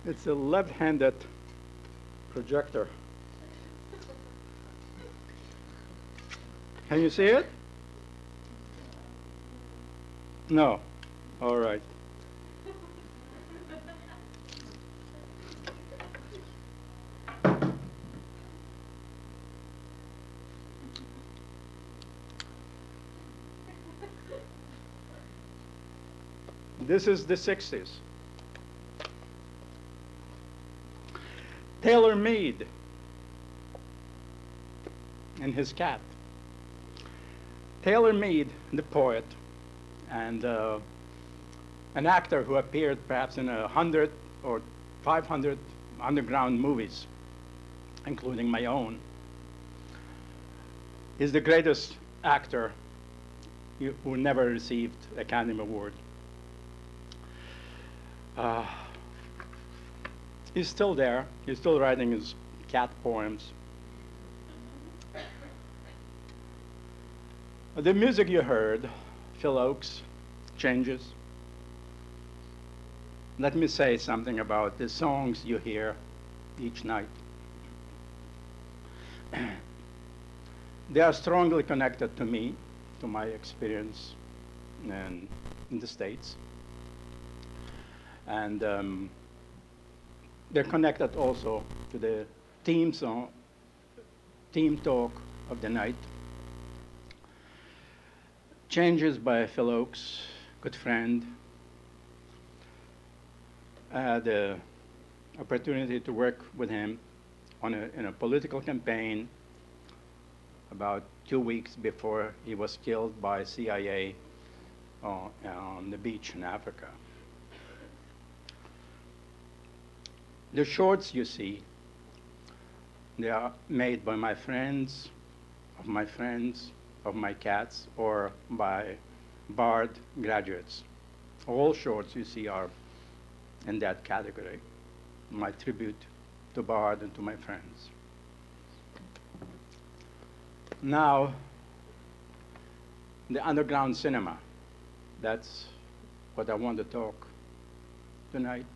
It's a left-handed projector. Can you see it? No. All right. This is the 60s. Taylor Mead and his cat. Taylor Mead, the poet, and an actor who appeared perhaps in 100 or 500 underground movies, including my own, is the greatest actor who never received Academy Award. He's still there. He's still writing his cat poems. The music you heard, Phil Oakes, Changes. Let me say something about the songs you hear each night. They are strongly connected to me, to my experience in the States. And they're connected also to the theme song, theme talk of the night. Changes by Phil Oakes, good friend. I had the opportunity to work with him in a political campaign about 2 weeks before he was killed by CIA on the beach in Africa. The shorts you see, they are made by my friends, of my cats, or by Bard graduates. All shorts you see are in that category, my tribute to Bard and to my friends. Now, the underground cinema, that's what I want to talk tonight.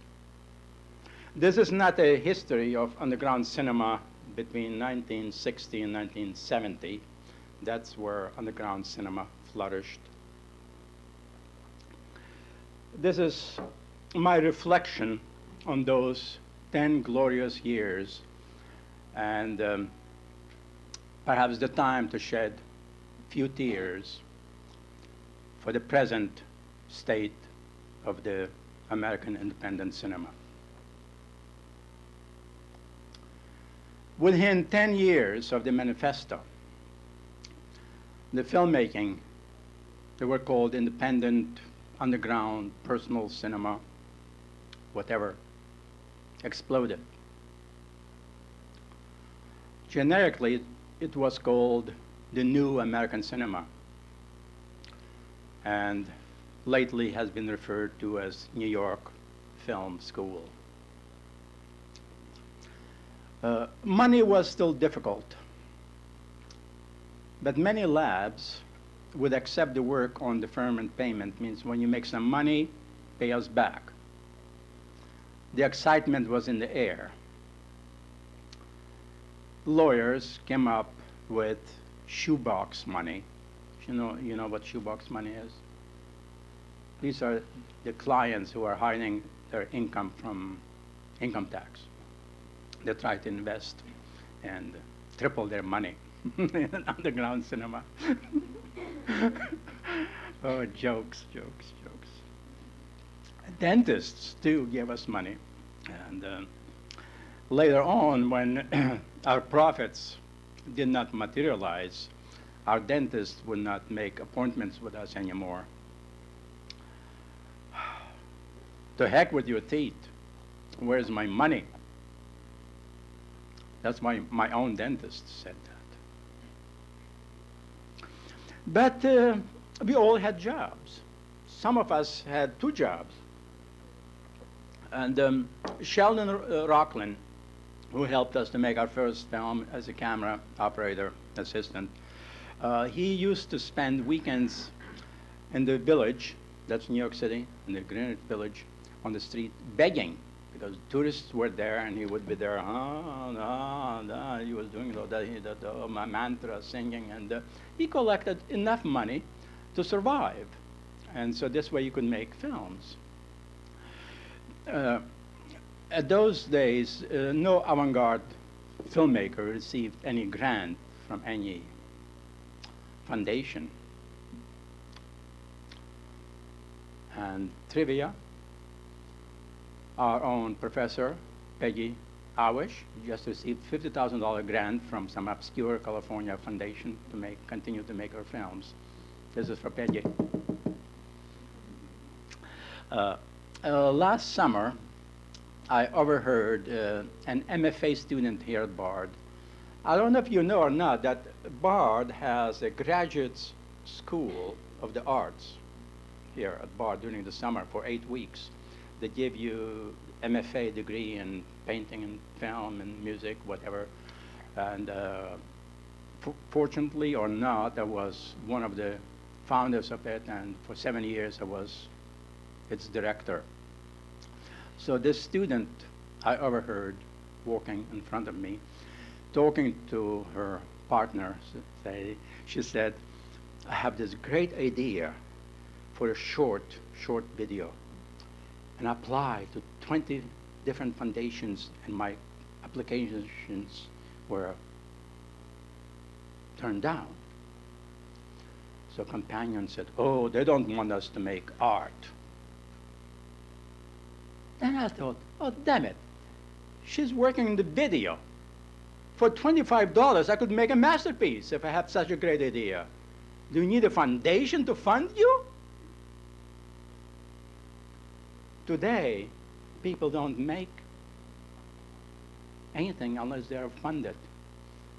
This is not a history of underground cinema between 1960 and 1970. That's where underground cinema flourished. This is my reflection on those 10 glorious years, and perhaps the time to shed a few tears for the present state of the American independent cinema. Within 10 years of the manifesto, the filmmaking, they were called independent, underground, personal cinema, whatever, exploded. Generically, it was called the New American Cinema, and lately has been referred to as New York Film School. Money was still difficult, but many labs would accept the work on deferment payment, means when you make some money, pay us back. The excitement was in the air. Lawyers came up with shoebox money. You know what shoebox money is? These are the clients who are hiding their income from income tax. They try to invest and triple their money in underground cinema. Oh, jokes. Dentists too gave us money. And later on, when our profits did not materialize, our dentists would not make appointments with us anymore. To heck with your teeth. Where's my money? That's my own dentist said that. But we all had jobs. Some of us had 2 jobs. And Sheldon Rocklin, who helped us to make our first film as a camera operator assistant, He used to spend weekends in the village, that's New York City, in the Greenwich Village, on the street, begging, because tourists were there, and he would be there, he was doing the mantra, singing, and he collected enough money to survive. And so this way you could make films. At those days, no avant-garde filmmaker received any grant from any foundation. And trivia, our own professor, Peggy Awish, just received $50,000 grant from some obscure California foundation to continue to make her films. This is for Peggy. Last summer, I overheard an MFA student here at Bard. I don't know if you know or not that Bard has a graduate school of the arts here at Bard during the summer for 8 weeks. They give you MFA degree in painting and film and music, whatever. And fortunately or not, I was one of the founders of it, and for 7 years I was its director. So this student I overheard walking in front of me, talking to her partner. She said, I have this great idea for a short video, and I applied to 20 different foundations, and my applications were turned down. So companion said, oh, they don't want us to make art. Then I thought, oh, damn it. She's working in the video. For $25, I could make a masterpiece if I have such a great idea. Do you need a foundation to fund you? Today, people don't make anything unless they are funded.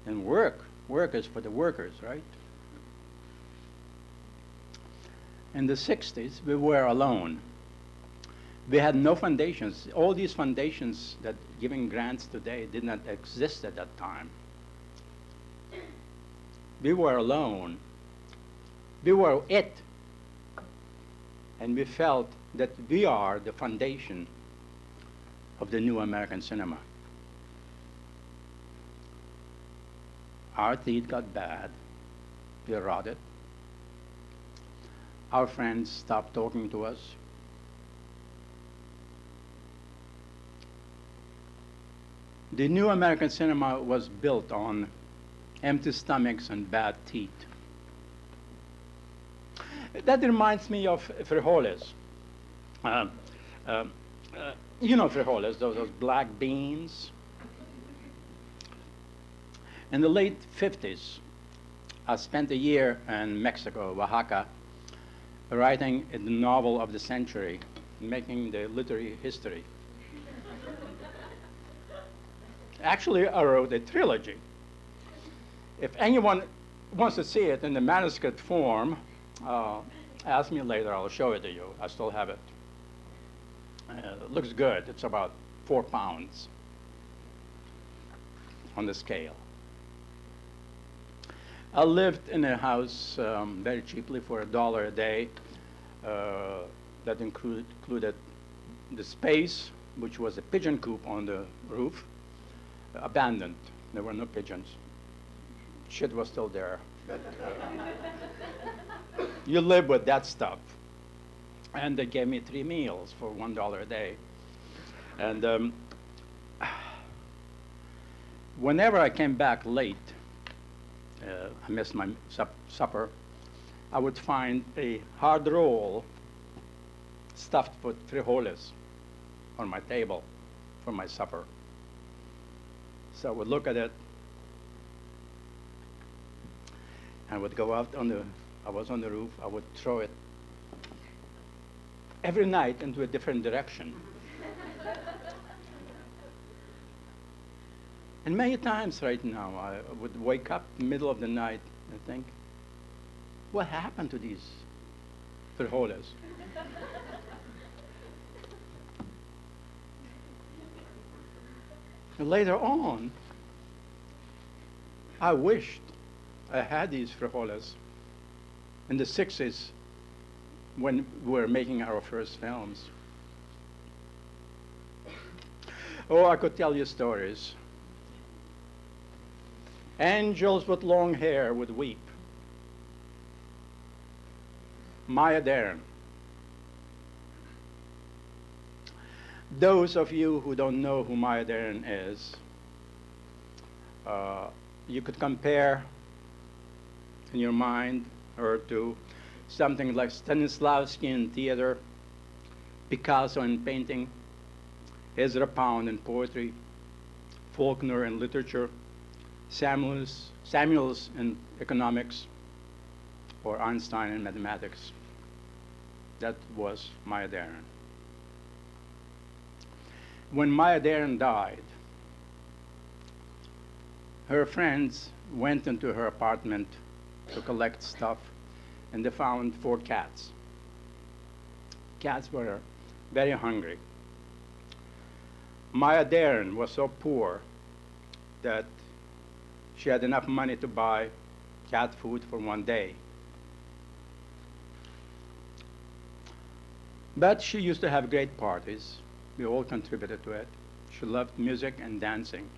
And work is for the workers, right? In the 60s, we were alone. We had no foundations. All these foundations that giving grants today did not exist at that time. We were alone. We were it. And we felt that we are the foundation of the new American cinema. Our teeth got bad. We rotted. Our friends stopped talking to us. The new American cinema was built on empty stomachs and bad teeth. That reminds me of frijoles. You know frijoles, those black beans. In the late 50s, I spent a year in Mexico, Oaxaca, writing a novel of the century, making the literary history. Actually, I wrote a trilogy. If anyone wants to see it in the manuscript form, ask me later, I'll show it to you. I still have it. It looks good. It's about 4 pounds on the scale. I lived in a house very cheaply for $1 a day. That included the space, which was a pigeon coop on the roof, abandoned. There were no pigeons. Shit was still there. But, you live with that stuff. And they gave me 3 meals for $1 a day. And whenever I came back late, I missed my supper, I would find a hard roll stuffed with frijoles on my table for my supper. So I would look at it. I would go out I was on the roof, I would throw it every night into a different direction. And many times right now, I would wake up in the middle of the night and think, what happened to these frijoles? And later on, I wished I had these frijoles in the 60s when we were making our first films. Oh, I could tell you stories. Angels with long hair would weep. Maya Deren. Those of you who don't know who Maya Deren is, you could compare in your mind her to something like Stanislavski in theater, Picasso in painting, Ezra Pound in poetry, Faulkner in literature, Samuels in economics, or Einstein in mathematics. That was Maya Deren. When Maya Deren died, her friends went into her apartment to collect stuff, and they found 4 cats. Cats were very hungry. Maya Deren was so poor that she had enough money to buy cat food for 1 day. But she used to have great parties. We all contributed to it. She loved music and dancing.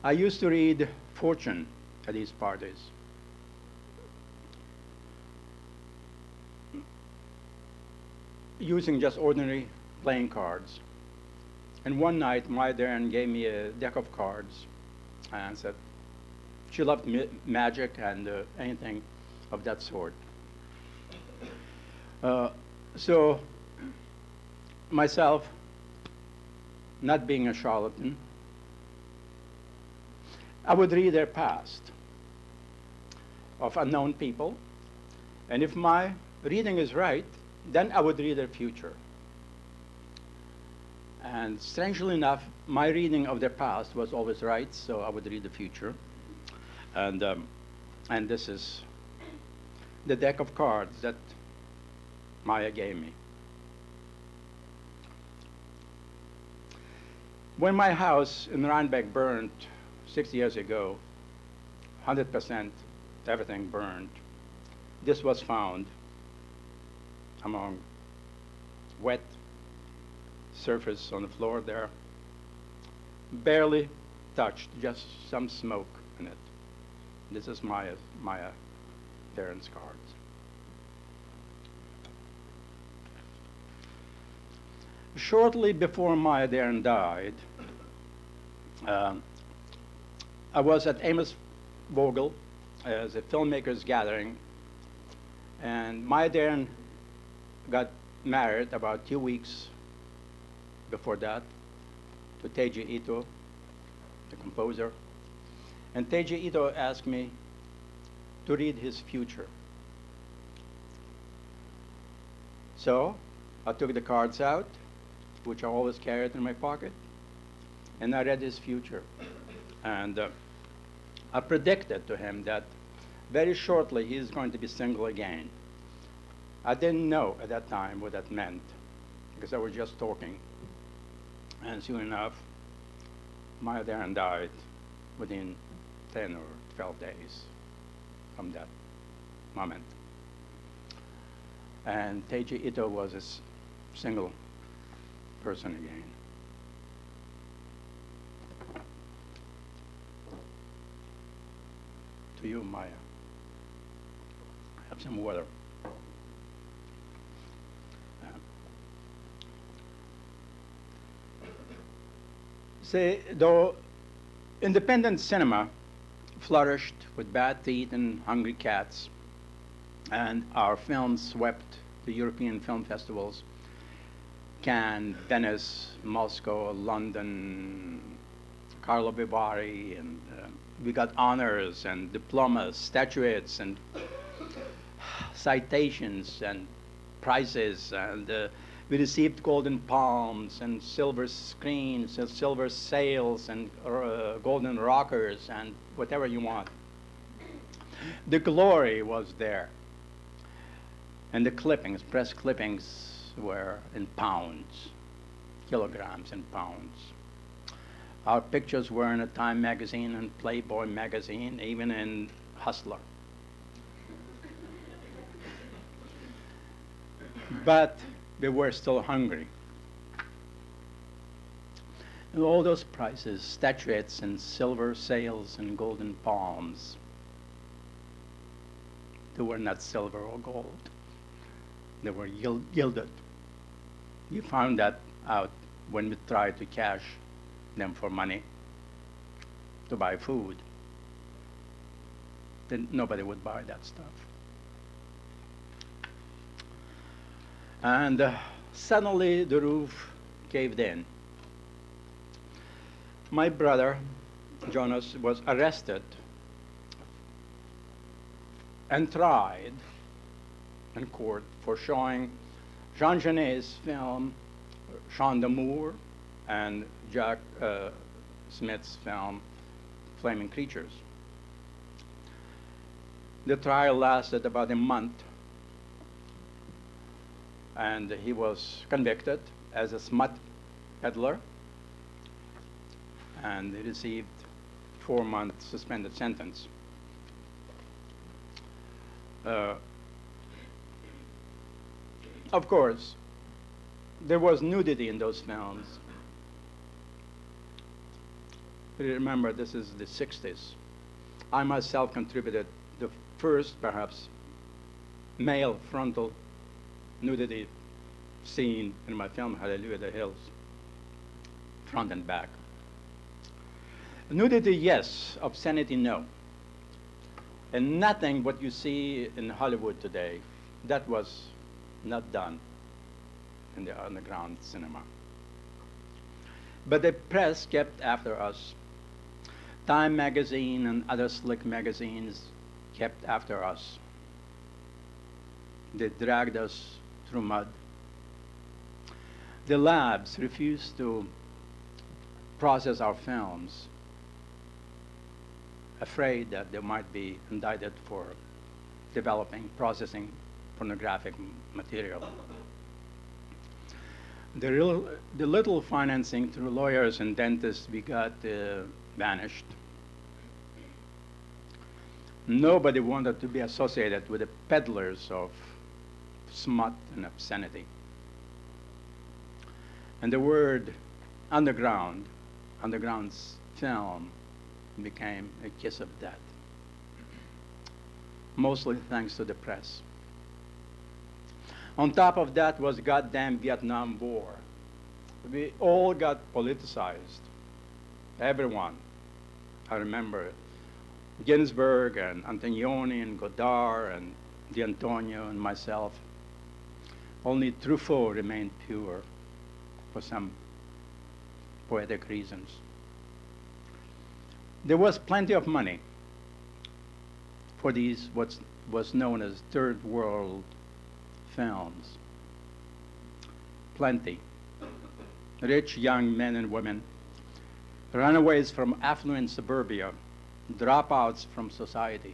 I used to read Fortune at these parties. Using just ordinary playing cards. And one night, Maya Deren gave me a deck of cards and said she loved magic and anything of that sort. So myself, not being a charlatan, I would read their past of unknown people, and if my reading is right, then I would read their future. And strangely enough, my reading of their past was always right, so I would read the future. And this is the deck of cards that Maya gave me. When my house in Rhinebeck burned 6 years ago, 100% everything burned, this was found among wet surface on the floor there, barely touched, just some smoke in it. This is Maya Deren's cards. Shortly before Maya Deren died, I was at Amos Vogel as a filmmakers gathering, and Maya Deren got married about 2 weeks before that to Teiji Ito, the composer. And Teiji Ito asked me to read his future. So I took the cards out, which I always carried in my pocket, and I read his future. And I predicted to him that very shortly he's going to be single again. I didn't know at that time what that meant, because I was just talking. And soon enough, Maya Deren died within 10 or 12 days from that moment. And Teiji Ito was a single person again. To you, Maya. Have some water. Say, though independent cinema flourished with bad teeth and hungry cats, and our films swept the European film festivals, Cannes, Venice, Moscow, London, Carlo Vivari, and we got honors and diplomas, statuettes, and citations and prizes, and we received golden palms and silver screens and silver sails and golden rockers and whatever you want. The glory was there. And the clippings, press clippings, were in pounds, kilograms and pounds. Our pictures were in a Time magazine and Playboy magazine, even in Hustler. But we were still hungry. And all those prizes, statuettes and silver sails and golden palms, they were not silver or gold. They were gilded. We found that out when we tried to cash them for money to buy food. Then nobody would buy that stuff. And suddenly the roof caved in. My brother, Jonas, was arrested and tried in court for showing Jean Genet's film, Jean d'Amour, and Jack Smith's film, Flaming Creatures. The trial lasted about a month, and he was convicted as a smut peddler, and he received 4-month suspended sentence. Of course, there was nudity in those films. Remember, this is the 60s. I myself contributed the first, perhaps, male frontal nudity scene in my film, Hallelujah the Hills, front and back. Nudity, yes. Obscenity, no. And nothing what you see in Hollywood today, that was not done in the underground cinema. But the press kept after us. Time magazine and other slick magazines kept after us. They dragged us through mud. The labs refused to process our films, afraid that they might be indicted for processing pornographic material. The little financing through lawyers and dentists we got vanished. Nobody wanted to be associated with the peddlers of smut and obscenity. And the word underground's film, became a kiss of death, mostly thanks to the press. On top of that was the goddamn Vietnam War. We all got politicized, everyone. I remember Ginsberg and Antonioni and Godard and D'Antonio and myself. Only Truffaut remained pure for some poetic reasons. There was plenty of money for these what was known as third world films. Plenty. Rich young men and women, runaways from affluent suburbia, dropouts from society,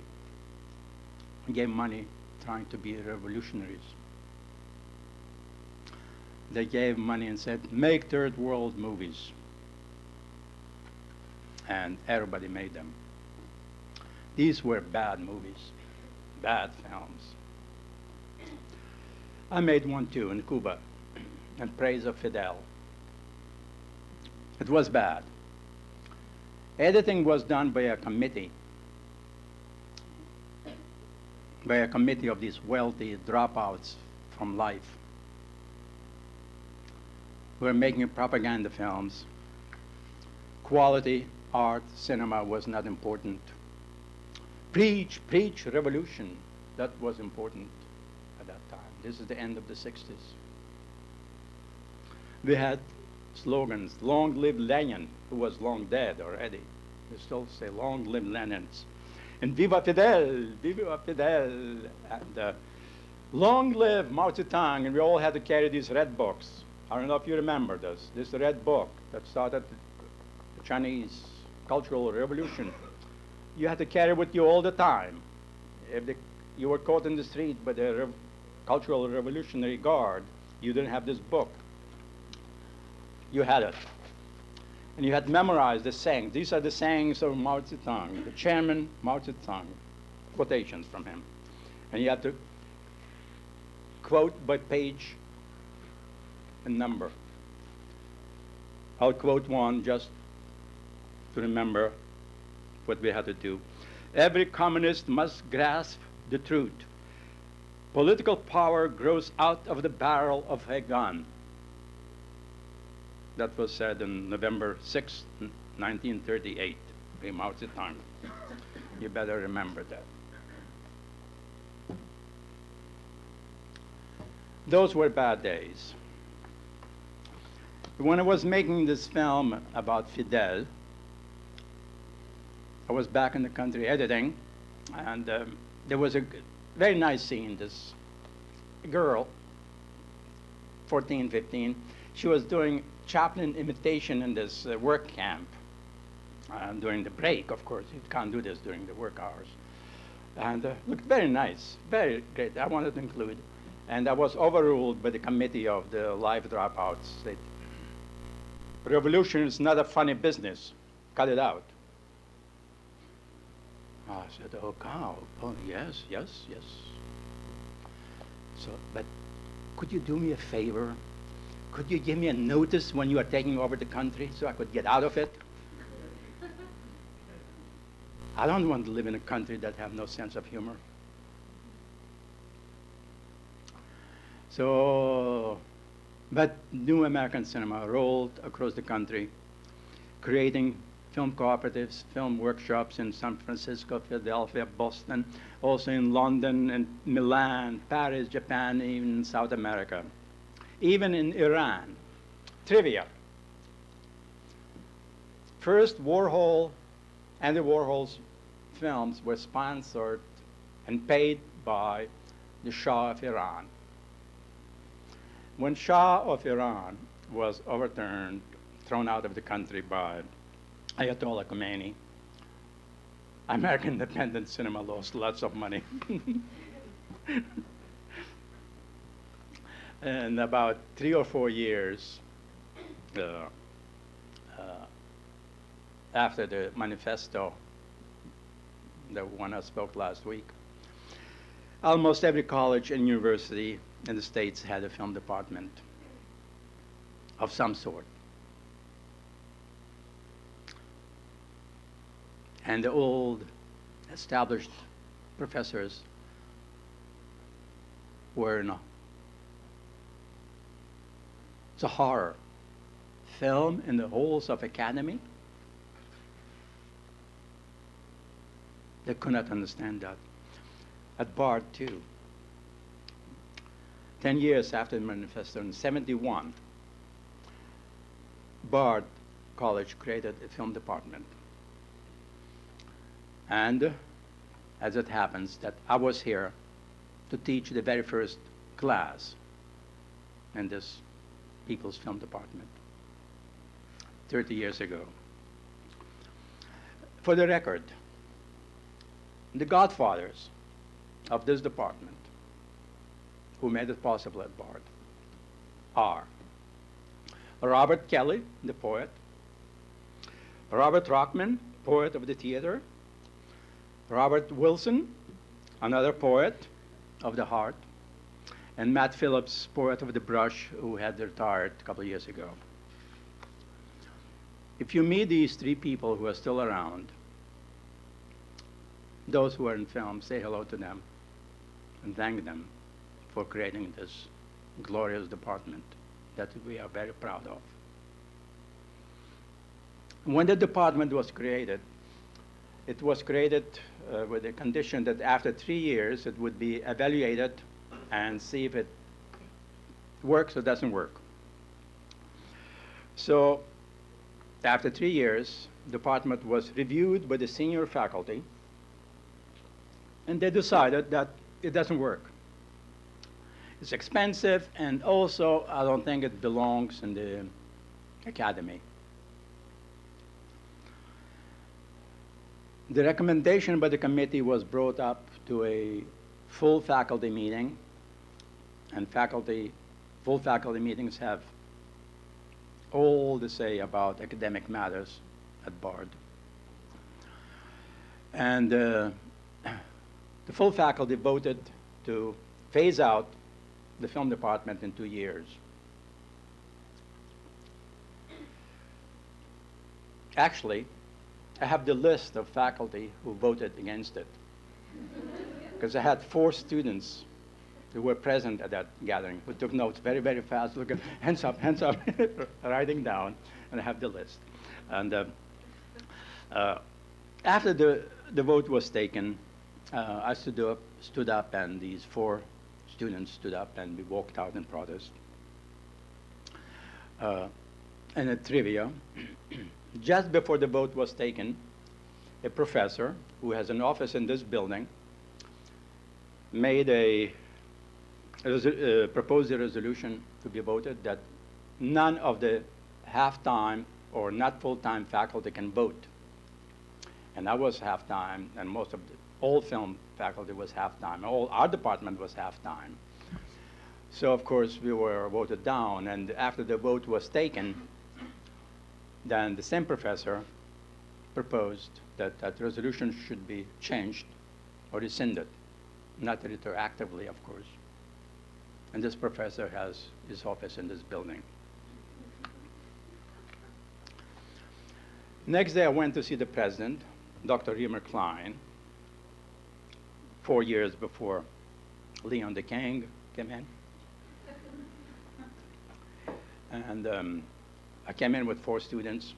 gave money trying to be revolutionaries. They gave money and said, make third world movies. And everybody made them. These were bad movies, bad films. I made one too in Cuba, in praise of Fidel. It was bad. Editing was done by a committee of these wealthy dropouts from life who were making propaganda films. Quality art, cinema was not important. Preach revolution. That was important at that time. This is the end of the 60s. We had slogans, long live Lenin, who was long dead already. We still say long live Lenins. And Viva Fidel, Viva Fidel. And long live Mao Zedong. And we all had to carry these red books. I don't know if you remember this. This red book that started the Chinese Cultural Revolution. You had to carry it with you all the time. If you were caught in the street by the Cultural Revolutionary Guard, you didn't have this book. You had it. And you had to memorize the sayings. These are the sayings of Mao Zedong, the chairman Mao Zedong, quotations from him. And you had to quote by page and number. I'll quote one just to remember what we had to do. Every communist must grasp the truth. Political power grows out of the barrel of a gun. That was said on November 6, 1938, by Mao Zedong. You better remember that. Those were bad days. When I was making this film about Fidel, I was back in the country editing, and there was a very nice scene. This girl, 14, 15, she was doing Chaplin imitation in this work camp during the break, of course. You can't do this during the work hours. And looked very nice, very great. I wanted to include. And I was overruled by the committee of the live dropouts. They, revolution is not a funny business. Cut it out. I said, oh, cow. Oh, yes, yes, yes. So, but could you do me a favor? Could you give me a notice when you are taking over the country so I could get out of it? I don't want to live in a country that have no sense of humor. So, but New American Cinema rolled across the country, creating film cooperatives, film workshops in San Francisco, Philadelphia, Boston, also in London and Milan, Paris, Japan, even in South America. Even in Iran. Trivia. First, Warhol and the Warhol's films were sponsored and paid by the Shah of Iran. When Shah of Iran was overturned, thrown out of the country by Ayatollah Khomeini, American independent cinema lost lots of money. And about 3 or 4 years after the manifesto, the one I spoke last week, almost every college and university in the States had a film department of some sort. And the old established professors were no. It's a horror. Film in the halls of academy? They could not understand that. At Bard, too. 10 years after the manifesto, in 71, Bard College created a film department. And as it happens, that I was here to teach the very first class in this People's Film Department 30 years ago. For the record, the godfathers of this department who made it possible at Bard are Robert Kelly, the poet, Robert Rockman, poet of the theater, Robert Wilson, another poet of the heart, and Matt Phillips, poet of the brush, who had retired a couple of years ago. If you meet these 3 people who are still around, those who are in film, say hello to them and thank them for creating this glorious department that we are very proud of. When the department was created, it was created with the condition that after 3 years it would be evaluated and see if it works or doesn't work. So after 3 years, the department was reviewed by the senior faculty, and they decided that it doesn't work. It's expensive, and also I don't think it belongs in the academy. The recommendation by the committee was brought up to a full faculty meeting, and full faculty meetings have all to say about academic matters at Bard. And the full faculty voted to phase out the film department in 2 years. Actually, I have the list of faculty who voted against it, because I had 4 students who were present at that gathering who took notes very, very fast, looking, hands up, writing down, and I have the list. And after the vote was taken, I stood up, and these 4 students stood up, and we walked out in protest. And a trivia, just before the vote was taken, a professor who has an office in this building made proposed a resolution to be voted that none of the half-time or not full-time faculty can vote. And I was half-time, and most of the all film faculty was half-time. All our department was half-time. So of course we were voted down, and after the vote was taken, then the same professor proposed that that resolution should be changed or rescinded, not retroactively, of course. And this professor has his office in this building. Next day I went to see the president, Dr. Reimer Klein, 4 years before Leon the King came in. And I came in with 4 students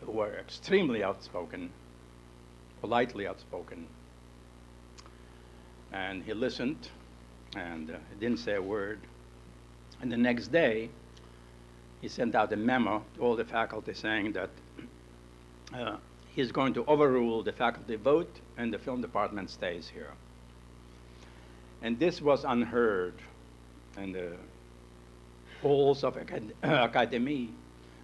who were extremely outspoken, politely outspoken. And he listened, and he didn't say a word. And the next day, he sent out a memo to all the faculty saying that he's going to overrule the faculty vote and the film department stays here. And this was unheard in the halls of academy,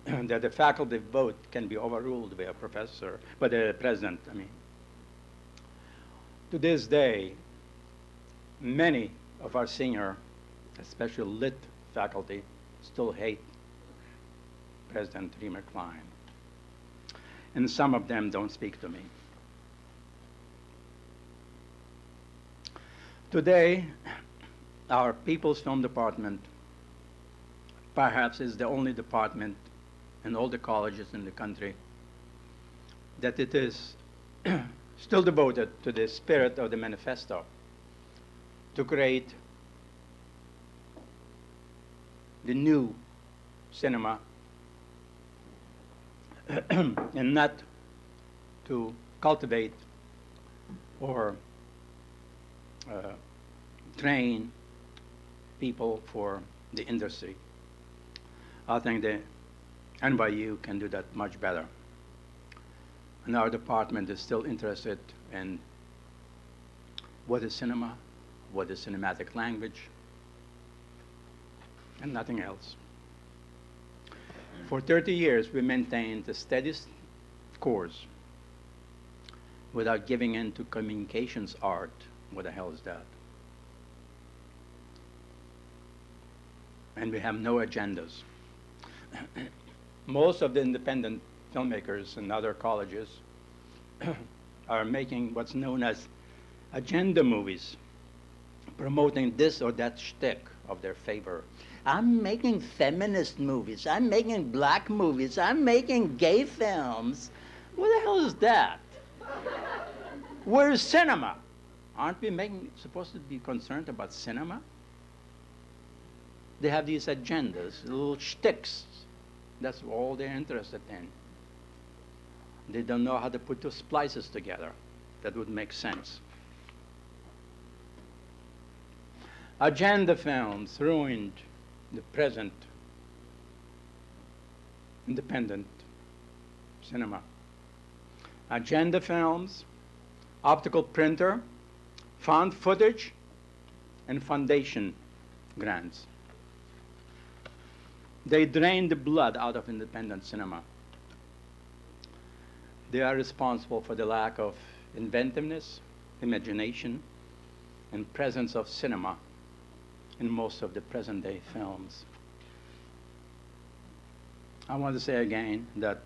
that the faculty vote can be overruled by a professor, by the president, I mean. To this day, many of our senior, especially lit faculty, still hate President Reimer Klein. And some of them don't speak to me. Today, our People's Film Department perhaps is the only department in all the colleges in the country that it is still devoted to the spirit of the manifesto, to create the new cinema and not to cultivate or train people for the industry. I think the NYU can do that much better. And our department is still interested in what is cinema, what is cinematic language, and nothing else. For 30 years, we maintained a steady course without giving in to communications art. What the hell is that? And we have no agendas. Most of the independent filmmakers in other colleges are making what's known as agenda movies, promoting this or that shtick of their favor. I'm making feminist movies. I'm making black movies. I'm making gay films. What the hell is that? Where's cinema? Aren't we supposed to be concerned about cinema? They have these agendas, little shticks. That's all they're interested in. They don't know how to put 2 splices together that would make sense. Agenda films ruined the present independent cinema. Agenda films, optical printer, found footage, and foundation grants. They drain the blood out of independent cinema. They are responsible for the lack of inventiveness, imagination, and presence of cinema in most of the present-day films. I want to say again that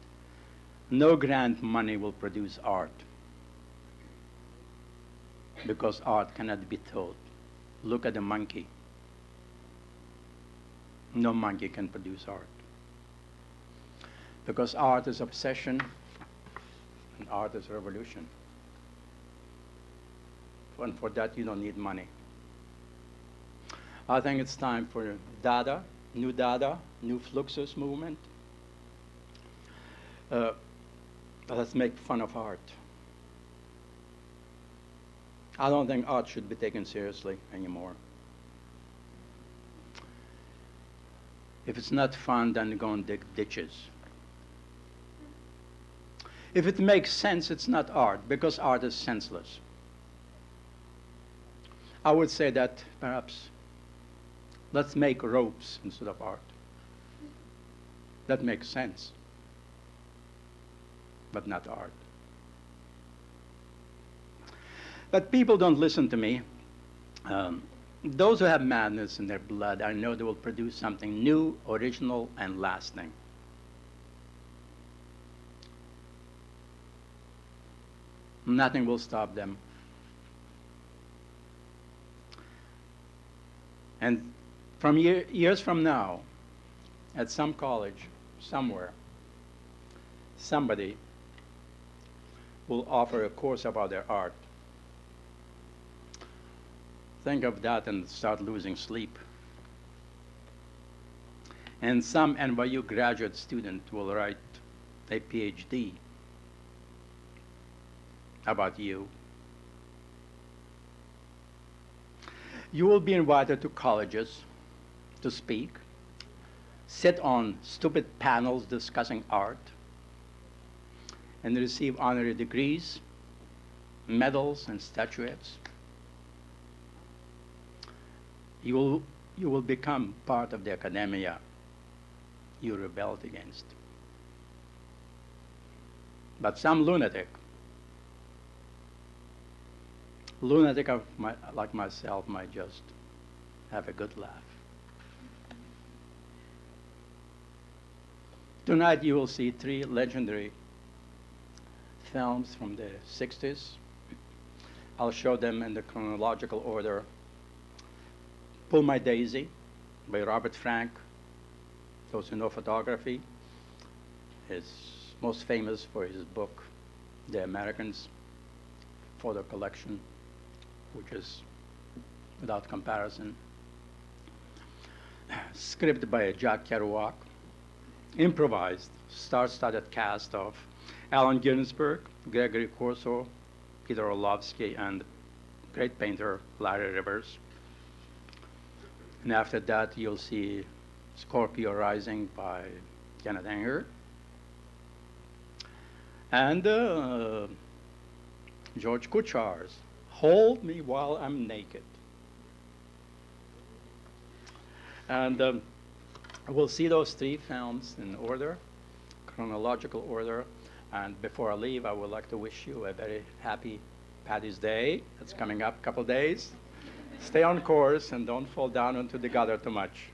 no grant money will produce art, because art cannot be taught. Look at the monkey. No monkey can produce art. Because art is obsession, and art is revolution. And for that, you don't need money. I think it's time for Dada, new Fluxus movement. Let's make fun of art. I don't think art should be taken seriously anymore. If it's not fun, then go and dig ditches. If it makes sense, it's not art, because art is senseless. I would say that perhaps let's make ropes instead of art. That makes sense, but not art. But people don't listen to me. Those who have madness in their blood, I know they will produce something new, original, and lasting. Nothing will stop them. And from years from now, at some college, somewhere, somebody will offer a course about their art. Think of that and start losing sleep. And some NYU graduate student will write a PhD about you. You will be invited to colleges to speak, sit on stupid panels discussing art, and receive honorary degrees, medals, and statuettes. You will become part of the academia you rebelled against. But some lunatic like myself might just have a good laugh. Tonight you will see 3 legendary films from the 60s. I'll show them in the chronological order. Pull My Daisy by Robert Frank. Those who know photography, is most famous for his book, The Americans Photo Collection, which is without comparison. Script by Jack Kerouac. Improvised, star-studded cast of Allen Ginsberg, Gregory Corso, Peter Orlovsky, and great painter Larry Rivers. And after that, you'll see Scorpio Rising by Kenneth Anger. And George Kuchar's Hold Me While I'm Naked. And we'll see those 3 films in order, chronological order. And before I leave, I would like to wish you a very happy Paddy's Day. It's coming up a couple days. Stay on course and don't fall down into the gutter too much.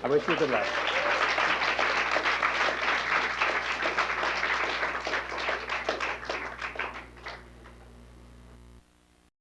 I wish you good luck.